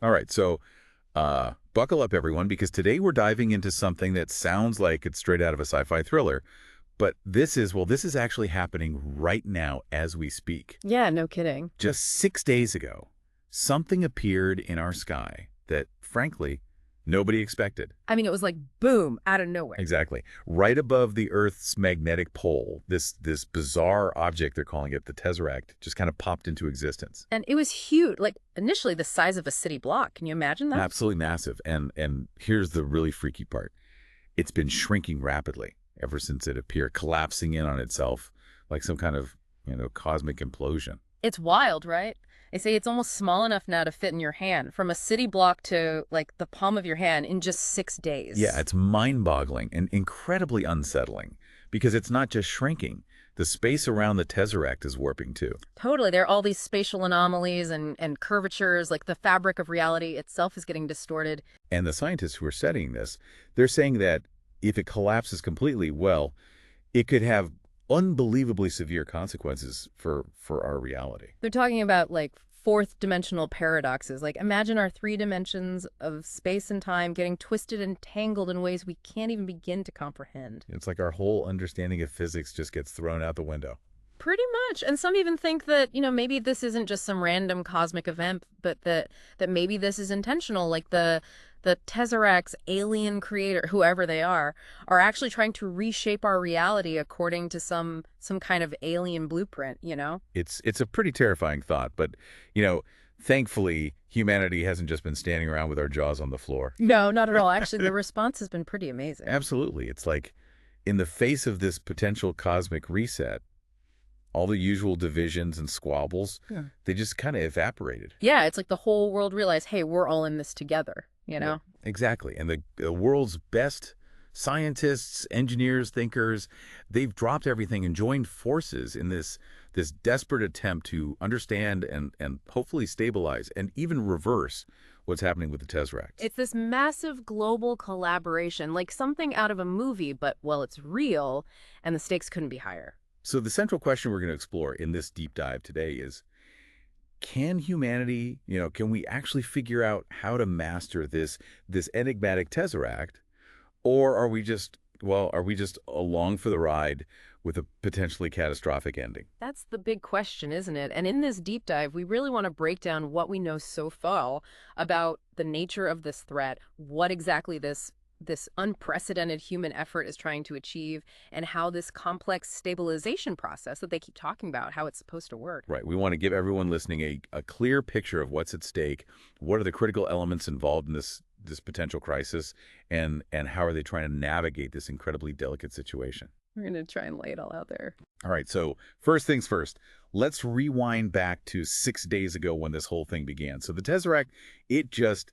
All right, so buckle up, everyone, because today we're diving into something that sounds like it's straight out of a sci-fi thriller. But this is actually happening right now as we speak. Yeah, no kidding. Just 6 days ago, something appeared in our sky that, frankly, nobody expected. I mean, it was like boom, out of nowhere. Exactly. Right above the Earth's magnetic pole, this bizarre object, they're calling it the Tesseract, just kind of popped into existence. And it was huge, like initially the size of a city block. Can you imagine that? Absolutely massive. And here's the really freaky part. It's been shrinking rapidly ever since it appeared, collapsing in on itself like some kind of, cosmic implosion. It's wild, right? They say it's almost small enough now to fit in your hand, from a city block to like the palm of your hand in just 6 days. Yeah, it's mind-boggling and incredibly unsettling because it's not just shrinking. The space around the Tesseract is warping too. Totally. There are all these spatial anomalies and curvatures, like the fabric of reality itself is getting distorted. And the scientists who are studying this, they're saying that if it collapses completely, well, it could have unbelievably severe consequences for our reality. They're talking about like fourth dimensional paradoxes. Like imagine our three dimensions of space and time getting twisted and tangled in ways we can't even begin to comprehend. It's like our whole understanding of physics just gets thrown out the window. Pretty much. And some even think that, maybe this isn't just some random cosmic event, but that maybe this is intentional, like the Tesseract's alien creator, whoever they are actually trying to reshape our reality according to some kind of alien blueprint. It's a pretty terrifying thought, but you know, thankfully humanity hasn't just been standing around with our jaws on the floor. No, not at all. Actually, the response has been pretty amazing. Absolutely. It's like in the face of this potential cosmic reset, all the usual divisions and squabbles, Yeah. they just kind of evaporated. Yeah, it's like the whole world realized, hey, we're all in this together, you Yeah, know? exactly. And the world's best scientists, engineers, thinkers, they've dropped everything and joined forces in this desperate attempt to understand and hopefully stabilize and even reverse what's happening with the Tesseract. It's this massive global collaboration, like something out of a movie, but, well, it's real, and the stakes couldn't be higher. So the central question we're going to explore in this deep dive today is, can humanity, can we actually figure out how to master this enigmatic Tesseract? Or are we just along for the ride with a potentially catastrophic ending? That's the big question, isn't it? And in this deep dive, we really want to break down what we know so far about the nature of this threat, what exactly this unprecedented human effort is trying to achieve, and how this complex stabilization process that they keep talking about, how it's supposed to work. Right. We want to give everyone listening a clear picture of what's at stake, what are the critical elements involved in this potential crisis, and how are they trying to navigate this incredibly delicate situation. We're going to try and lay it all out there. All right, so first things first, let's rewind back to 6 days ago when this whole thing began. So the Tesseract, it just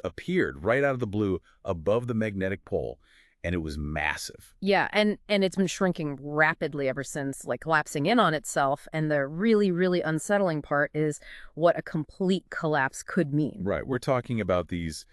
appeared right out of the blue above the magnetic pole, and it was massive. Yeah, and it's been shrinking rapidly ever since, like collapsing in on itself. And the really, really unsettling part is what a complete collapse could mean. Right, we're talking about these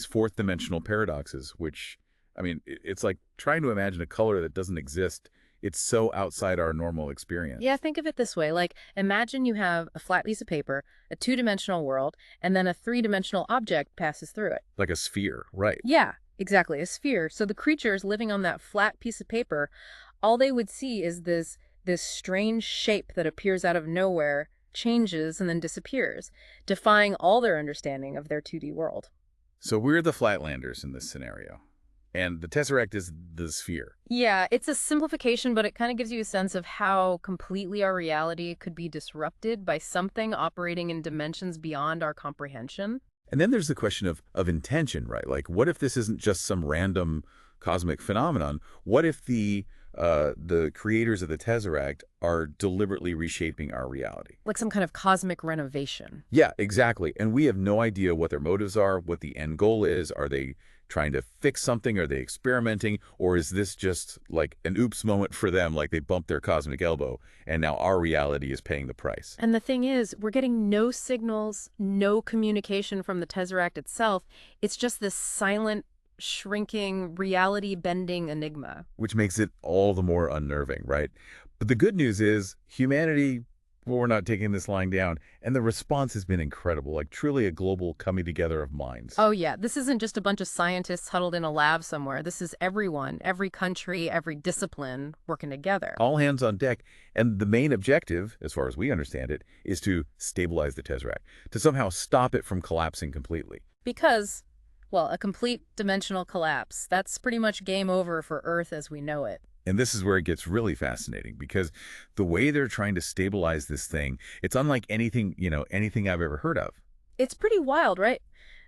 fourth dimensional paradoxes, which, I mean, it's like trying to imagine a color that doesn't exist. It's so outside our normal experience. Yeah, think of it this way. Like, imagine you have a flat piece of paper, a two-dimensional world, and then a three-dimensional object passes through it. Like a sphere, right? Yeah, exactly, a sphere. So the creatures living on that flat piece of paper, all they would see is this strange shape that appears out of nowhere, changes, and then disappears, defying all their understanding of their 2D world. So we're the flatlanders in this scenario, and the Tesseract is the sphere. Yeah, it's a simplification, but it kind of gives you a sense of how completely our reality could be disrupted by something operating in dimensions beyond our comprehension. And then there's the question of intention, right? Like, what if this isn't just some random cosmic phenomenon? What if the creators of the Tesseract are deliberately reshaping our reality? Like some kind of cosmic renovation. Yeah, exactly. And we have no idea what their motives are, what the end goal is. Are they trying to fix something? Are they experimenting? Or is this just like an oops moment for them, like they bumped their cosmic elbow, and now our reality is paying the price? And the thing is, we're getting no signals, no communication from the Tesseract itself. It's just this silent, shrinking, reality-bending enigma. Which makes it all the more unnerving, right? But the good news is humanity, Well, we're not taking this lying down. And the response has been incredible, like truly a global coming together of minds. Oh, yeah. This isn't just a bunch of scientists huddled in a lab somewhere. This is everyone, every country, every discipline working together. All hands on deck. And the main objective, as far as we understand it, is to stabilize the Tesseract, to somehow stop it from collapsing completely. Because, well, a complete dimensional collapse, that's pretty much game over for Earth as we know it. And this is where it gets really fascinating because the way they're trying to stabilize this thing, it's unlike anything, anything I've ever heard of. It's pretty wild, right?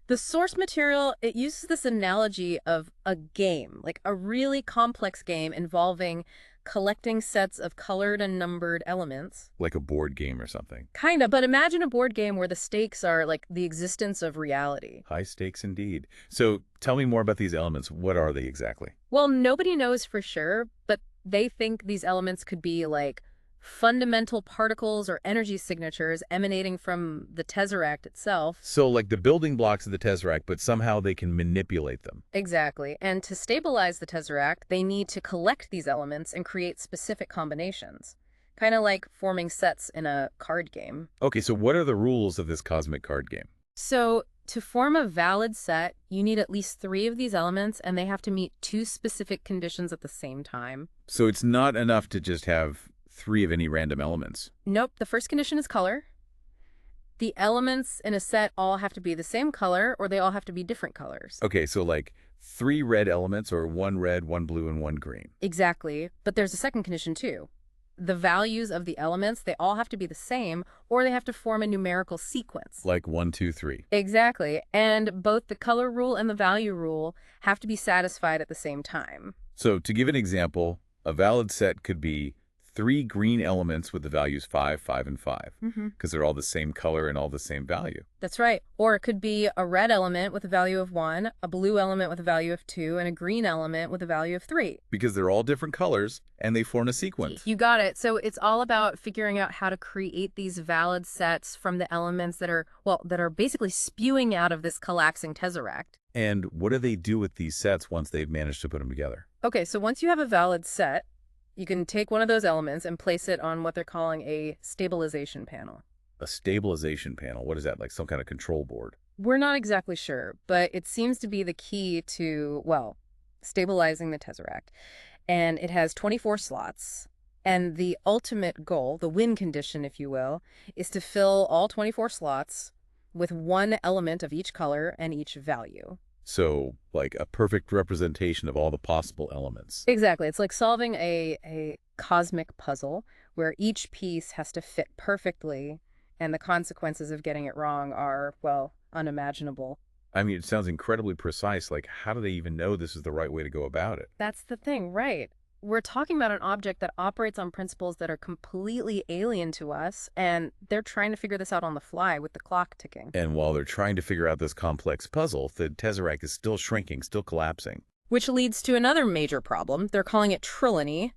The source material, it uses this analogy of a game, like a really complex game involving collecting sets of colored and numbered elements. Like a board game or something. Kinda, but imagine a board game where the stakes are like the existence of reality. High stakes indeed. So tell me more about these elements. What are they exactly? Well, nobody knows for sure, but they think these elements could be like fundamental particles or energy signatures emanating from the Tesseract itself. So like the building blocks of the Tesseract, but somehow they can manipulate them. Exactly. And to stabilize the Tesseract, they need to collect these elements and create specific combinations. Kind of like forming sets in a card game. Okay, so what are the rules of this cosmic card game? So, to form a valid set, you need at least 3 of these elements, and they have to meet 2 specific conditions at the same time. So it's not enough to just have 3 of any random elements. Nope, the first condition is color. The elements in a set all have to be the same color, or they all have to be different colors. Okay, so like 3 red elements or 1 red, 1 blue, and 1 green. Exactly, but there's a second condition too. The values of the elements, they all have to be the same, or they have to form a numerical sequence. Like 1, 2, 3. Exactly, and both the color rule and the value rule have to be satisfied at the same time. So to give an example, a valid set could be 3 green elements with the values 5, 5, and 5, because they're all the same color and all the same value. That's right. Or it could be a red element with a value of 1, a blue element with a value of 2, and a green element with a value of 3. Because they're all different colors and they form a sequence. You got it. So it's all about figuring out how to create these valid sets from the elements that are, well, that are basically spewing out of this collapsing tesseract. And what do they do with these sets once they've managed to put them together? Okay, so once you have a valid set, you can take one of those elements and place it on what they're calling a stabilization panel. A stabilization panel, what is that, like some kind of control board? We're not exactly sure, but it seems to be the key to, well, stabilizing the Tesseract. And it has 24 slots. And the ultimate goal, the win condition, if you will, is to fill all 24 slots with one element of each color and each value. So, like a perfect representation of all the possible elements. Exactly. It's like solving a cosmic puzzle where each piece has to fit perfectly, and the consequences of getting it wrong are, well, unimaginable. I mean, it sounds incredibly precise. Like, how do they even know this is the right way to go about it? That's the thing, right? We're talking about an object that operates on principles that are completely alien to us, and they're trying to figure this out on the fly with the clock ticking. And while they're trying to figure out this complex puzzle, the Tesseract is still shrinking, still collapsing. Which leads to another major problem. They're calling it trillany,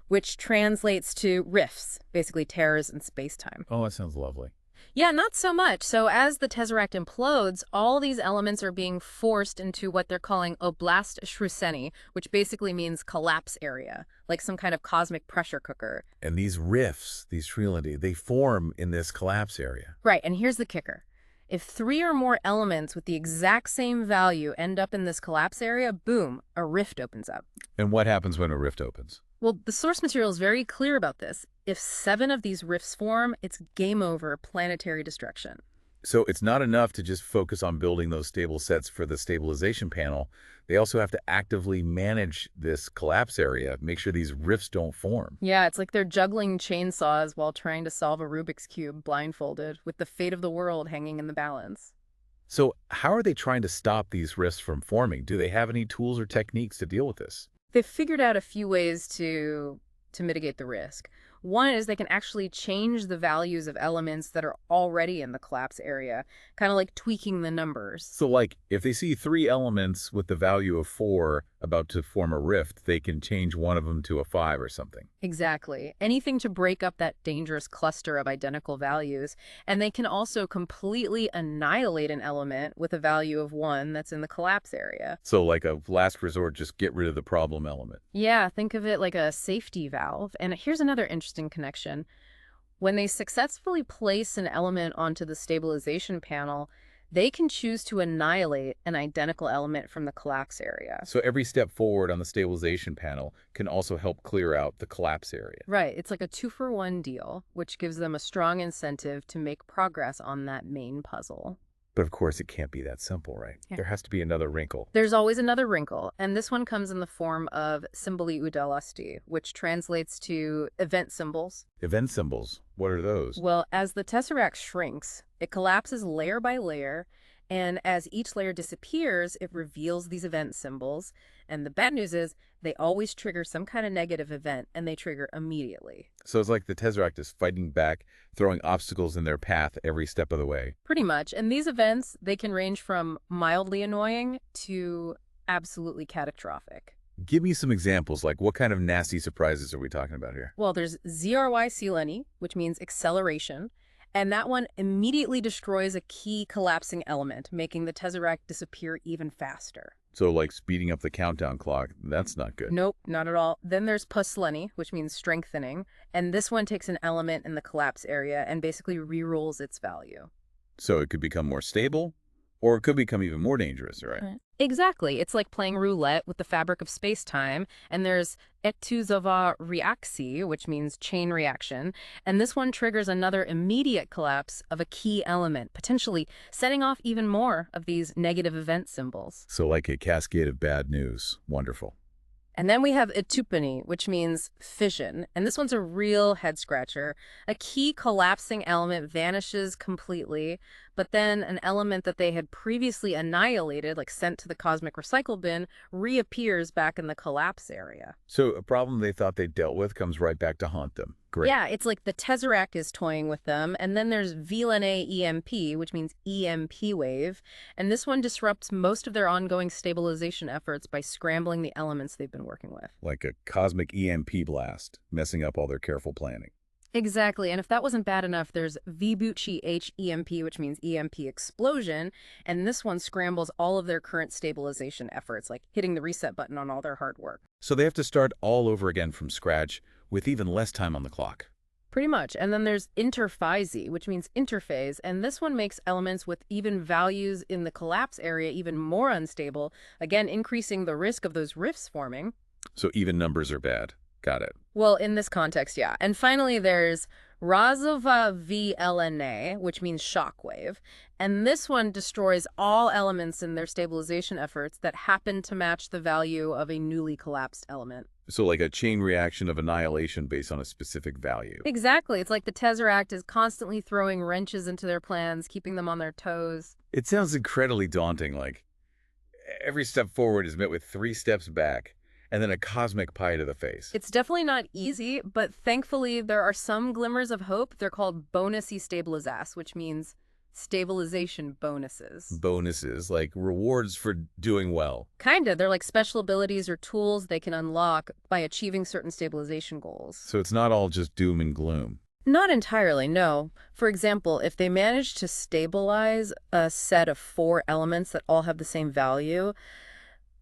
which translates to rifts, basically tears in space-time. Oh, that sounds lovely. Yeah, not so much. So as the Tesseract implodes, all these elements are being forced into what they're calling oblast shruceni, which basically means collapse area, like some kind of cosmic pressure cooker. And these rifts, these trility, they form in this collapse area. Right, and here's the kicker. If 3 or more elements with the exact same value end up in this collapse area, boom, a rift opens up. And what happens when a rift opens? Well, the source material is very clear about this. If 7 of these rifts form, it's game over, planetary destruction. So it's not enough to just focus on building those stable sets for the stabilization panel. They also have to actively manage this collapse area, make sure these rifts don't form. Yeah, it's like they're juggling chainsaws while trying to solve a Rubik's Cube blindfolded, with the fate of the world hanging in the balance. So how are they trying to stop these rifts from forming? Do they have any tools or techniques to deal with this? They've figured out a few ways to mitigate the risk. One is they can actually change the values of elements that are already in the collapse area, kind of like tweaking the numbers. So like if they see 3 elements with the value of 4 about to form a rift, they can change one of them to a 5 or something. Exactly. Anything to break up that dangerous cluster of identical values. And they can also completely annihilate an element with a value of 1 that's in the collapse area. So like a last resort, just get rid of the problem element. Yeah, think of it like a safety valve. And here's another interesting connection. When they successfully place an element onto the stabilization panel, they can choose to annihilate an identical element from the collapse area. So every step forward on the stabilization panel can also help clear out the collapse area. Right, it's like a two-for-one deal, which gives them a strong incentive to make progress on that main puzzle. But of course, it can't be that simple, right? There has to be another wrinkle. There's always another wrinkle, and this one comes in the form of symboli udalasti, which translates to event symbols. Event symbols, what are those? Well, as the tesseract shrinks, it collapses layer by layer, and as each layer disappears, it reveals these event symbols. And the bad news is they always trigger some kind of negative event, and they trigger immediately. So it's like the Teserakt is fighting back, throwing obstacles in their path every step of the way. Pretty much. And these events, they can range from mildly annoying to absolutely catastrophic. Give me some examples, like what kind of nasty surprises are we talking about here? Well, there's ZRY Seleni, which means acceleration, and that one immediately destroys a key collapsing element, making the tesseract disappear even faster. So like speeding up the countdown clock, that's not good. Nope, not at all. Then there's Pusleni, which means strengthening, and this one takes an element in the collapse area and basically rerolls its value. So it could become more stable, or it could become even more dangerous, right? Right. Exactly. It's like playing roulette with the fabric of space-time, and there's Etuzova reaxi, which means chain reaction, and this one triggers another immediate collapse of a key element, potentially setting off even more of these negative event symbols. So like a cascade of bad news. Wonderful. And then we have Etupani, which means fission, and this one's a real head-scratcher. A key collapsing element vanishes completely, but then an element that they had previously annihilated, like sent to the cosmic recycle bin, reappears back in the collapse area. So a problem they thought they dealt with comes right back to haunt them. Great. Yeah, it's like the Tesseract is toying with them, and then there's VLNA EMP, which means EMP wave, and this one disrupts most of their ongoing stabilization efforts by scrambling the elements they've been working with. Like a cosmic EMP blast, messing up all their careful planning. Exactly, and if that wasn't bad enough, there's VBucci HEMP, which means EMP explosion, and this one scrambles all of their current stabilization efforts, like hitting the reset button on all their hard work. So they have to start all over again from scratch with even less time on the clock. Pretty much. And then there's interphase, which means interphase, and this one makes elements with even values in the collapse area even more unstable, again increasing the risk of those rifts forming. So even numbers are bad. Got it. Well, in this context, yeah. And finally, there's Razova VLNA, which means shockwave. And this one destroys all elements in their stabilization efforts that happen to match the value of a newly collapsed element. So like a chain reaction of annihilation based on a specific value. Exactly. It's like the Tesseract is constantly throwing wrenches into their plans, keeping them on their toes. It sounds incredibly daunting, like every step forward is met with 3 steps back, and then a cosmic pie to the face. It's definitely not easy, but thankfully there are some glimmers of hope. They're called bonusy stabilizas, which means stabilization bonuses. Bonuses, like rewards for doing well. Kinda. They're like special abilities or tools they can unlock by achieving certain stabilization goals. So it's not all just doom and gloom. Not entirely, no. For example, if they manage to stabilize a set of 4 elements that all have the same value,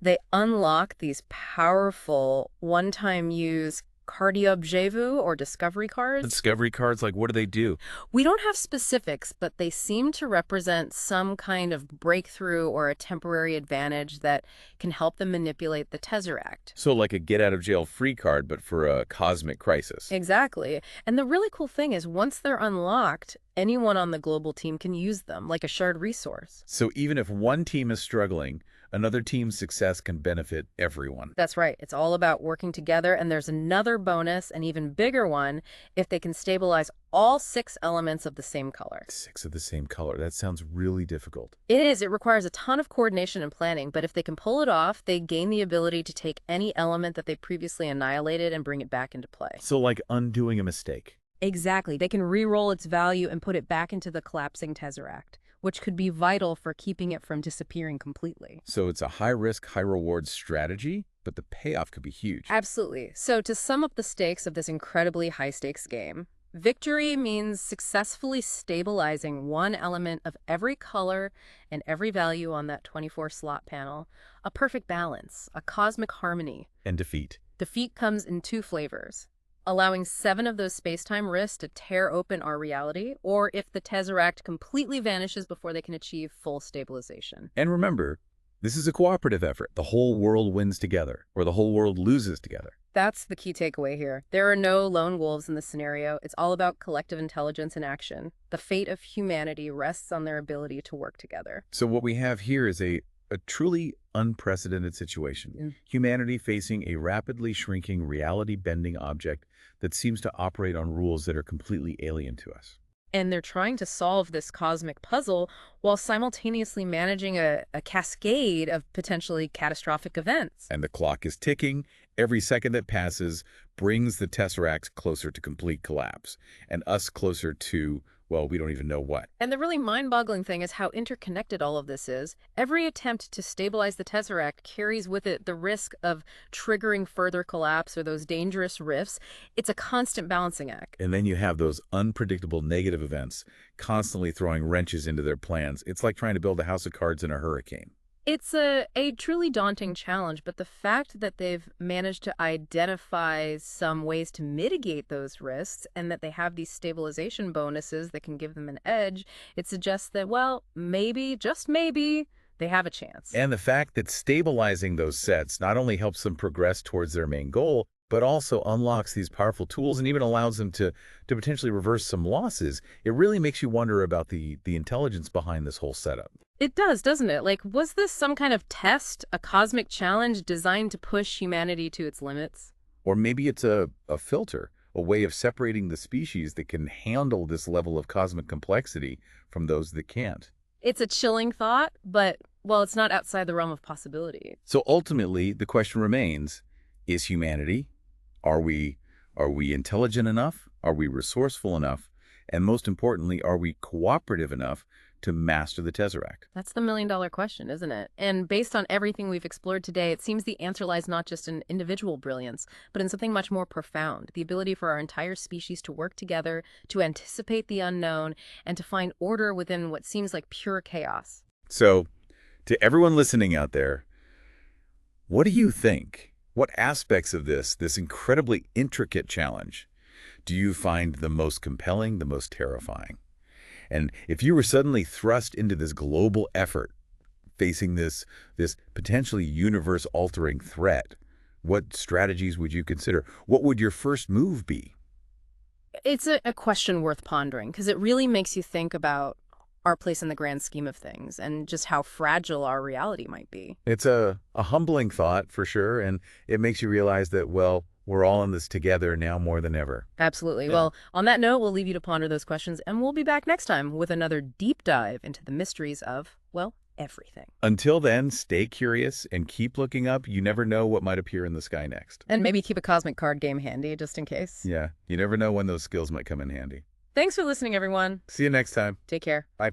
they unlock these powerful one-time use Cardiobjevu or discovery cards. Discovery cards, like what do they do? We don't have specifics, but they seem to represent some kind of breakthrough or a temporary advantage that can help them manipulate the Tesseract. So like a get out of jail free card, but for a cosmic crisis. Exactly. And the really cool thing is once they're unlocked, anyone on the global team can use them like a shared resource. So even if one team is struggling, another team's success can benefit everyone. That's right. It's all about working together, and there's another bonus, an even bigger one, if they can stabilize all 6 elements of the same color. 6 of the same color. That sounds really difficult. It is. It requires a ton of coordination and planning, but if they can pull it off, they gain the ability to take any element that they previously annihilated and bring it back into play. So like undoing a mistake. Exactly. They can re-roll its value and put it back into the collapsing Tesseract, which could be vital for keeping it from disappearing completely. So it's a high-risk, high-reward strategy, but the payoff could be huge. Absolutely. So to sum up the stakes of this incredibly high-stakes game, victory means successfully stabilizing one element of every color and every value on that 24-slot panel. A perfect balance, a cosmic harmony. And defeat. Defeat comes in 2 flavors. allowing 7 of those space-time rifts to tear open our reality, or if the Tesseract completely vanishes before they can achieve full stabilization. And remember, this is a cooperative effort. The whole world wins together, or the whole world loses together. That's the key takeaway here. There are no lone wolves in this scenario. It's all about collective intelligence and action. The fate of humanity rests on their ability to work together. So what we have here is a truly unprecedented situation. Mm. Humanity facing a rapidly shrinking, reality-bending object that seems to operate on rules that are completely alien to us. And they're trying to solve this cosmic puzzle while simultaneously managing a cascade of potentially catastrophic events. And the clock is ticking. Every second that passes brings the Tesseract closer to complete collapse, and us closer to, well, we don't even know what. And the really mind-boggling thing is how interconnected all of this is. Every attempt to stabilize the Tesseract carries with it the risk of triggering further collapse or those dangerous rifts. It's a constant balancing act. And then you have those unpredictable negative events constantly throwing wrenches into their plans. It's like trying to build a house of cards in a hurricane. It's a truly daunting challenge, but the fact that they've managed to identify some ways to mitigate those risks and that they have these stabilization bonuses that can give them an edge, it suggests that, well, maybe, just maybe, they have a chance. And the fact that stabilizing those sets not only helps them progress towards their main goal, but also unlocks these powerful tools and even allows them to potentially reverse some losses, it really makes you wonder about the intelligence behind this whole setup. It does, doesn't it? Like, was this some kind of test, a cosmic challenge designed to push humanity to its limits? Or maybe it's a filter, a way of separating the species that can handle this level of cosmic complexity from those that can't. It's a chilling thought, but, well, it's not outside the realm of possibility. So ultimately, the question remains, is humanity? Are we intelligent enough? Are we resourceful enough? And most importantly, are we cooperative enough to master the Tesseract? That's the million-dollar question, isn't it? And based on everything we've explored today, it seems the answer lies not just in individual brilliance, but in something much more profound, the ability for our entire species to work together, to anticipate the unknown, and to find order within what seems like pure chaos. So, to everyone listening out there, what do you think? What aspects of this incredibly intricate challenge, do you find the most compelling, the most terrifying? And if you were suddenly thrust into this global effort, facing this potentially universe-altering threat, what strategies would you consider? What would your first move be? It's a question worth pondering because it really makes you think about our place in the grand scheme of things and just how fragile our reality might be. It's a humbling thought, for sure, and it makes you realize that, well, we're all in this together now more than ever. Absolutely. Yeah. Well, on that note, we'll leave you to ponder those questions, and we'll be back next time with another deep dive into the mysteries of, well, everything. Until then, stay curious and keep looking up. You never know what might appear in the sky next. And maybe keep a cosmic card game handy just in case. Yeah, you never know when those skills might come in handy. Thanks for listening, everyone. See you next time. Take care. Bye.